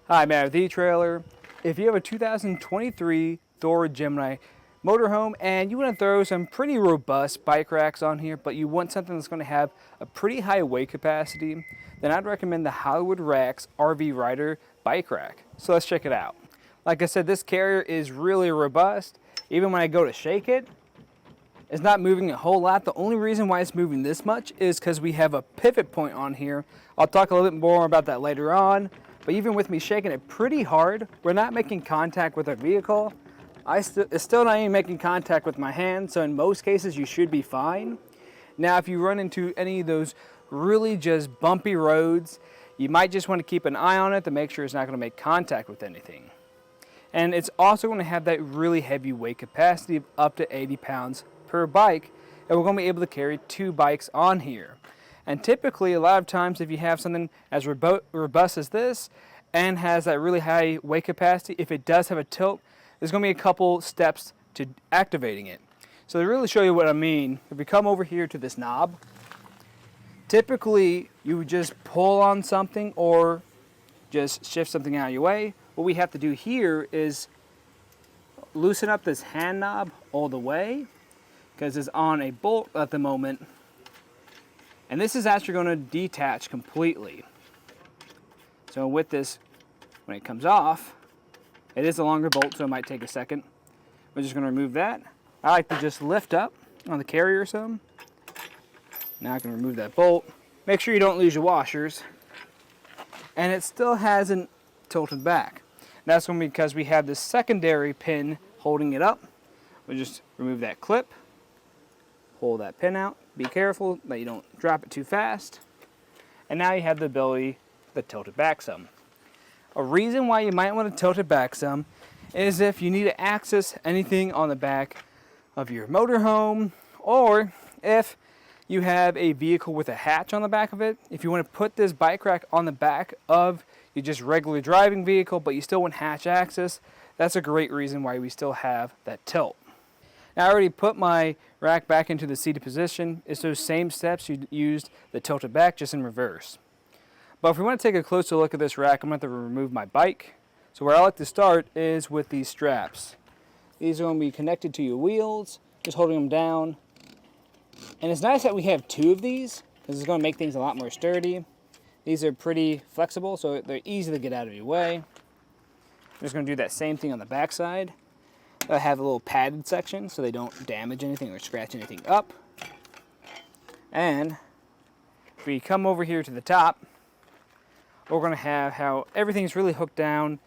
Hi, Matt with eTrailer. If you have a 2023 Thor Gemini Motorhome and you want to throw some pretty robust bike racks on here, but you want something that's going to have a pretty high weight capacity, then I'd recommend the Hollywood Racks RV Rider bike rack. So let's check it out. Like I said, this carrier is really robust. Even when I go to shake it, it's not moving a whole lot. The only reason why it's moving this much is because we have a pivot point on here. I'll talk a little bit more about that later on. But even with me shaking it pretty hard, we're not making contact with our vehicle. It's still not even making contact with my hand, so in most cases you should be fine. Now if you run into any of those really just bumpy roads, you might just want to keep an eye on it to make sure it's not going to make contact with anything. And it's also going to have that really heavy weight capacity of up to 80 pounds per bike, and we're going to be able to carry 2 bikes on here. And typically, a lot of times, if you have something as robust as this and has that really high weight capacity, if it does have a tilt, there's going to be a couple steps to activating it. So to really show you what I mean, if we come over here to this knob, typically you would just pull on something or just shift something out of your way. What we have to do here is loosen up this hand knob all the way because it's on a bolt at the moment. And this is actually going to detach completely. So with this, when it comes off, it is a longer bolt, so it might take a second. We're just going to remove that. I like to just lift up on the carrier some. Now I can remove that bolt. Make sure you don't lose your washers. And it still hasn't tilted back. That's going to be because we have this secondary pin holding it up. We'll just remove that clip. Pull that pin out. Be careful that you don't drop it too fast. And now you have the ability to tilt it back some. A reason why you might want to tilt it back some is if you need to access anything on the back of your motorhome, or if you have a vehicle with a hatch on the back of it. If you want to put this bike rack on the back of your just regular driving vehicle, but you still want hatch access, that's a great reason why we still have that tilt. Now I already put my rack back into the seated position. It's those same steps you used the tilted back, just in reverse. But if we want to take a closer look at this rack, I'm going to have to remove my bike. So where I like to start is with these straps. These are going to be connected to your wheels, just holding them down. And it's nice that we have 2 of these, because it's going to make things a lot more sturdy. These are pretty flexible, so they're easy to get out of your way. I'm just going to do that same thing on the back side. I have a little padded section so they don't damage anything or scratch anything up. And if we come over here to the top, we're going to have how everything's really hooked down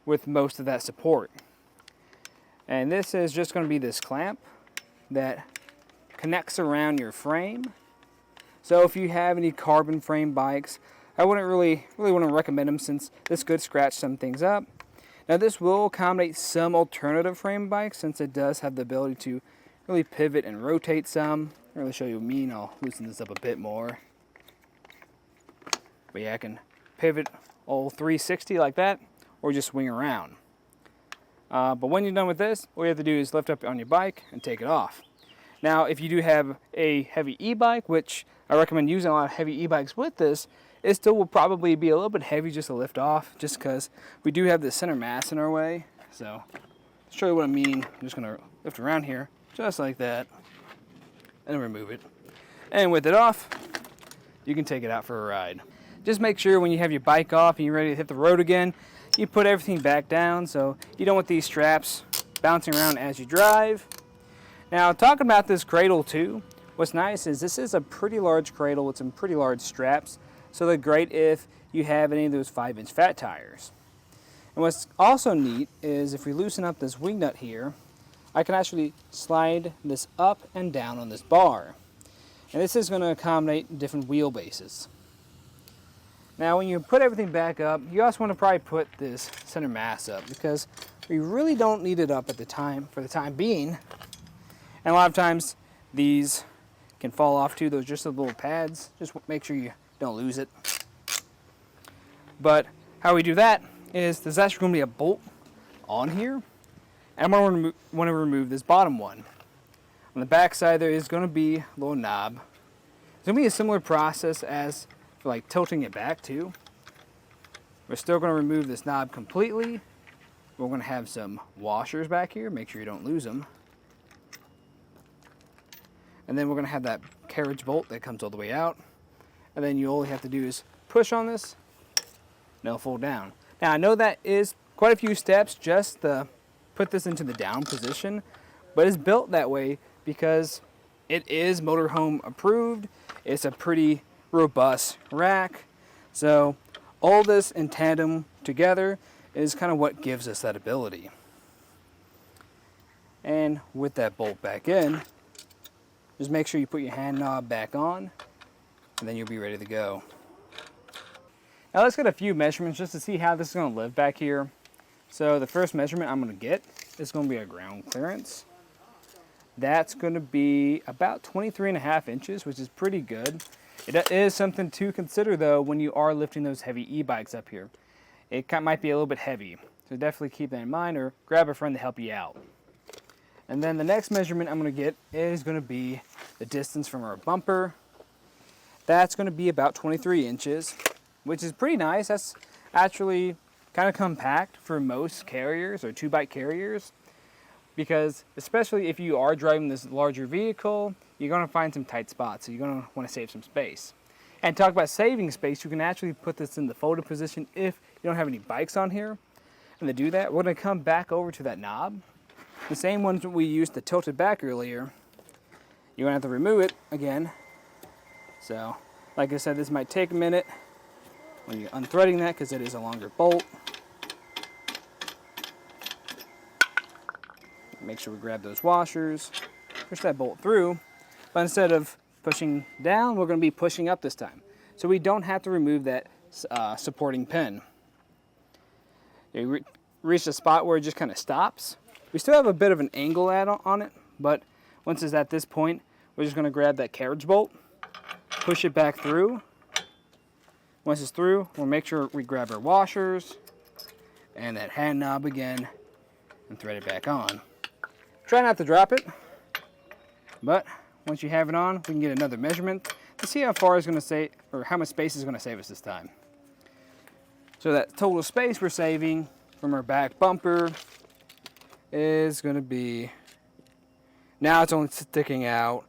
with most of that support. And this is just going to be this clamp that connects around your frame. So if you have any carbon frame bikes, I wouldn't really want to recommend them, since this could scratch some things up. Now this will accommodate some alternative frame bikes, since it does have the ability to really pivot and rotate some. I'll really show you what I mean. I'll loosen this up a bit more. But yeah, I can pivot all 360 like that, or just swing around. But when you're done with this, all you have to do is lift up on your bike and take it off. Now if you do have a heavy e-bike, which I recommend using a lot of heavy e-bikes with this, it still will probably be a little bit heavy just to lift off, just because we do have the center mass in our way. So, to show you what I mean, I'm just going to lift around here, just like that, and remove it. And with it off, you can take it out for a ride. Just make sure when you have your bike off and you're ready to hit the road again, you put everything back down, so you don't want these straps bouncing around as you drive. Now, talking about this cradle too, what's nice is this is a pretty large cradle with some pretty large straps. So they're great if you have any of those 5-inch fat tires. And what's also neat is if we loosen up this wing nut here, I can actually slide this up and down on this bar. And this is going to accommodate different wheelbases. Now when you put everything back up, you also want to probably put this center mass up, because we really don't need it up at the time, for the time being. And a lot of times these can fall off too. Those just the little pads. Just make sure you don't lose it. But how we do that is there's actually going to be a bolt on here, and I'm going to want to remove this bottom one. On the back side there is going to be a little knob. It's going to be a similar process as for like tilting it back too. We're still going to remove this knob completely. We're going to have some washers back here. Make sure you don't lose them. And then we're going to have that carriage bolt that comes all the way out. And then you all you have to do is push on this, and it'll fold down. Now I know that is quite a few steps just to put this into the down position, but it's built that way because it is motorhome approved. It's a pretty robust rack. So all this in tandem together is kind of what gives us that ability. And with that bolt back in, just make sure you put your hand knob back on, and then you'll be ready to go. Now let's get a few measurements just to see how this is going to live back here. So the first measurement I'm going to get is going to be a ground clearance. That's going to be about 23.5 inches, which is pretty good. It is something to consider though when you are lifting those heavy e-bikes up here. It might be a little bit heavy, so definitely keep that in mind or grab a friend to help you out. And then the next measurement I'm going to get is going to be the distance from our bumper. That's going to be about 23 inches, which is pretty nice. That's actually kind of compact for most carriers or 2-bike carriers, because especially if you are driving this larger vehicle, you're going to find some tight spots, so you're going to want to save some space. And talk about saving space, you can actually put this in the folded position if you don't have any bikes on here. And to do that, we're going to come back over to that knob. The same ones that we used to tilt it back earlier. You're going to have to remove it again. So, like I said, this might take a minute when you're unthreading that because it is a longer bolt. Make sure we grab those washers, push that bolt through, but instead of pushing down, we're going to be pushing up this time. So we don't have to remove that supporting pin. You reach a spot where it just kind of stops. We still have a bit of an angle on it, but once it's at this point, we're just going to grab that carriage bolt, push it back through. Once it's through, we'll make sure we grab our washers and that hand knob again and thread it back on. Try not to drop it, but once you have it on, we can get another measurement to see how far it's going to save, or how much space is going to save us this time. So that total space we're saving from our back bumper is going to be, now it's only sticking out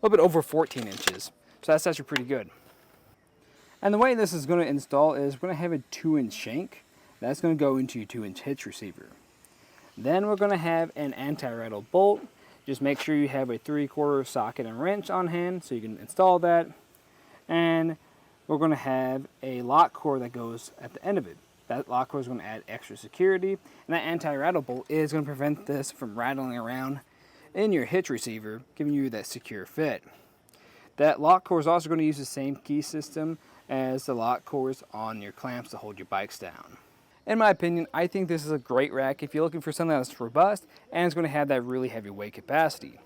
a little bit over 14 inches. So that's actually pretty good. And the way this is going to install is we're going to have a 2-inch shank. That's going to go into your 2-inch hitch receiver. Then we're going to have an anti-rattle bolt. Just make sure you have a 3/4 socket and wrench on hand so you can install that. And we're going to have a lock core that goes at the end of it. That lock core is going to add extra security, and that anti-rattle bolt is going to prevent this from rattling around in your hitch receiver, giving you that secure fit. That lock core is also going to use the same key system as the lock cores on your clamps to hold your bikes down. In my opinion, I think this is a great rack if you're looking for something that's robust and it's going to have that really heavy weight capacity.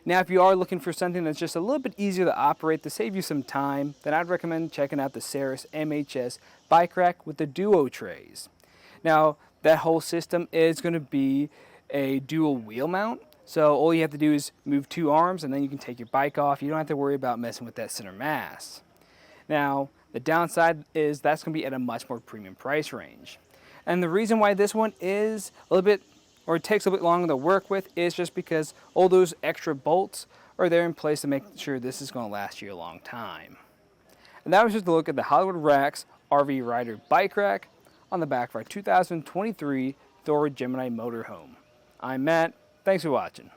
Now, if you are looking for something that's just a little bit easier to operate to save you some time, then I'd recommend checking out the Ceres MHS bike rack with the duo trays. Now, that whole system is going to be a dual wheel mount, so all you have to do is move 2 arms and then you can take your bike off. You don't have to worry about messing with that center mass. Now, the downside is that's going to be at a much more premium price range. And the reason why this one is a little bit, or it takes a bit longer to work with, is just because all those extra bolts are there in place to make sure this is going to last you a long time. And that was just a look at the Hollywood Racks RV Rider bike rack on the back of our 2023 Thor Gemini Motor Home. I'm Matt. Thanks for watching.